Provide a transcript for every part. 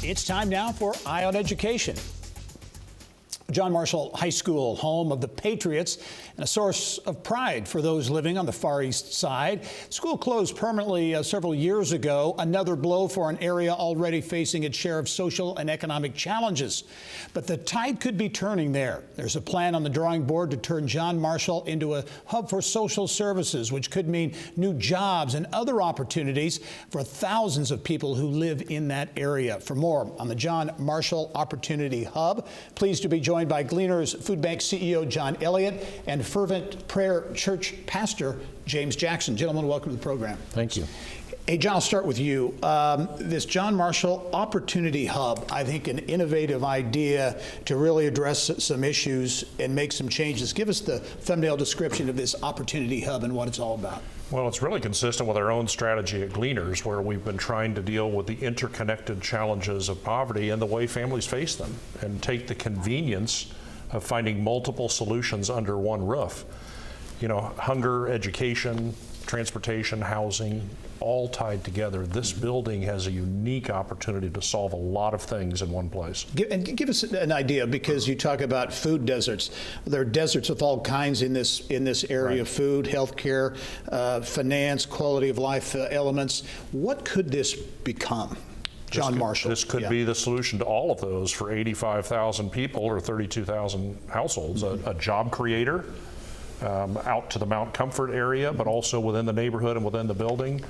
It's time now for Eye on Education. John Marshall High School, home of the Patriots and a source of pride for those living on the Far East Side. School closed permanently several years ago, another blow for an area already facing its share of social and economic challenges. But the tide could be turning there. There's a plan on the drawing board to turn John Marshall into a hub for social services, which could mean new jobs and other opportunities for thousands of people who live in that area. For more on the John Marshall Opportunity Hub, pleased to be joined by Gleaners Food Bank CEO John Elliott and Fervent Prayer Church pastor James Jackson. Gentlemen, welcome to the program. Thank you. Hey, John, I'll start with you. This John Marshall Opportunity Hub, I think an innovative idea to really address some issues and make some changes. Give us the thumbnail description of this Opportunity Hub and what it's all about. Well, it's really consistent with our own strategy at Gleaners, where we've been trying to deal with the interconnected challenges of poverty and the way families face them, and take the convenience of finding multiple solutions under one roof. You know, hunger, education, transportation, housing, all tied together. This building has a unique opportunity to solve a lot of things in one place. And give us an idea, because you talk about food deserts. There are deserts of all kinds in this area, right. Food, healthcare, finance, quality of life elements. What could this become? John Marshall. This could be the solution to all of those for 85,000 people or 32,000 households. A job creator out to the Mount Comfort area, but also within the neighborhood and within the building.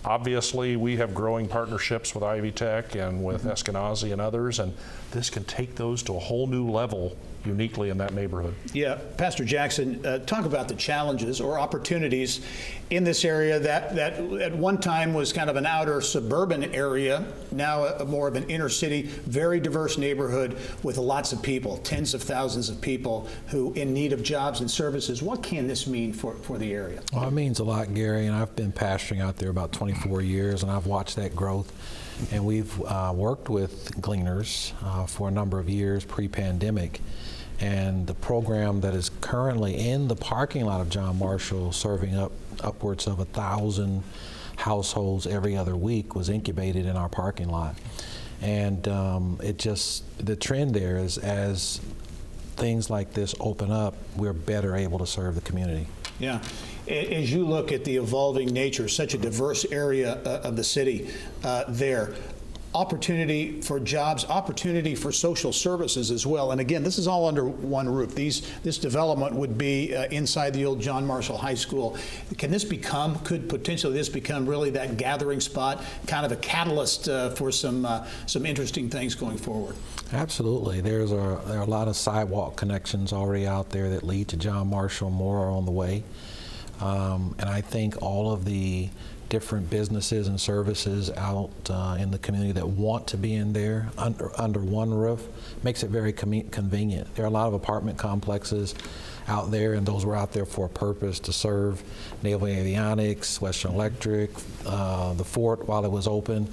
Obviously, we have growing partnerships with Ivy Tech and with Eskenazi and others, and this can take those to a whole new level uniquely in that neighborhood. Yeah, Pastor Jackson, talk about the challenges or opportunities in this area that at one time was kind of an outer suburban area, now more of an inner city, very diverse neighborhood with lots of people, tens of thousands of people who in need of jobs and services. What can this mean for the area? Well, it means a lot, Gary, and I've been pastoring out there about 24 years, and I've watched that growth. And we've worked with Gleaners for a number of years pre-pandemic. And the program that is currently in the parking lot of John Marshall, serving upwards of 1,000 households every other week, was incubated in our parking lot. And the trend there is, as things like this open up, we're better able to serve the community. Yeah. As you look at the evolving nature, such a diverse area of the city there, opportunity for jobs, opportunity for social services as well. And again, this is all under one roof. This development would be inside the old John Marshall High School. Could potentially this become really that gathering spot, kind of a catalyst for some interesting things going forward? Absolutely. There are a lot of sidewalk connections already out there that lead to John Marshall. More are on the way. And I think all of the different businesses and services out in the community that want to be in there under one roof makes it very convenient. There are a lot of apartment complexes out there, and those were out there for a purpose, to serve Naval Avionics, Western Electric, the Fort while it was open.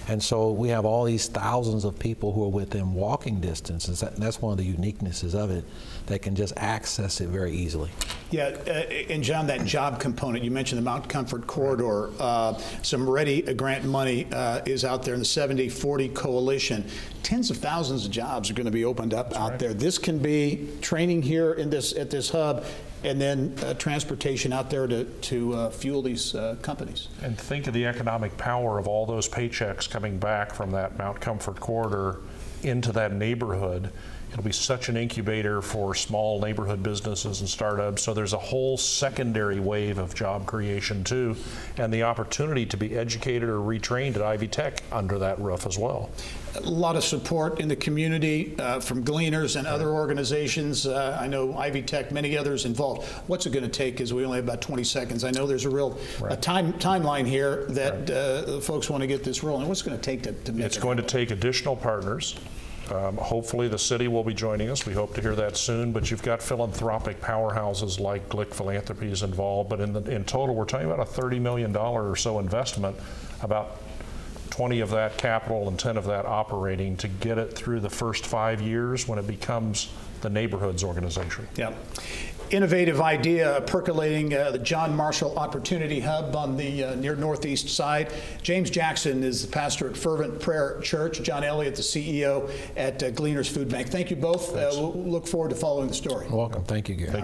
And so we have all these thousands of people who are within walking distance, and that's one of the uniquenesses of it. They can just access it very easily. Yeah, and John, that job component, you mentioned the Mount Comfort corridor, some ready grant money is out there in the 70-40 coalition. Tens of thousands of jobs are going to be opened up out there. This can be training here at this hub, and then transportation out there to fuel these companies. And think of the economic power of all those paychecks coming back from that Mount Comfort corridor into that neighborhood. It'll be such an incubator for small neighborhood businesses and startups. So there's a whole secondary wave of job creation too, and the opportunity to be educated or retrained at Ivy Tech under that roof as well. A lot of support in the community from Gleaners and other organizations. I know Ivy Tech, many others involved. What's it going to take, because we only have about 20 seconds. I know there's a real timeline here that folks want to get this rolling. What's it going to take to make it? It's going to take additional partners. Hopefully the city will be joining us. We hope to hear that soon, but you've got philanthropic powerhouses like Glick Philanthropies involved, but in total we're talking about a $30 million or so investment, about 20 of that capital and 10 of that operating, to get it through the first 5 years when it becomes the neighborhoods organization. Yeah. innovative idea percolating the John Marshall Opportunity Hub on the near northeast side. James Jackson is the pastor at Fervent Prayer Church. John Elliott, the CEO at Gleaners Food Bank. Thank you both. We'll look forward to following the story. Welcome. Thank you, Gary.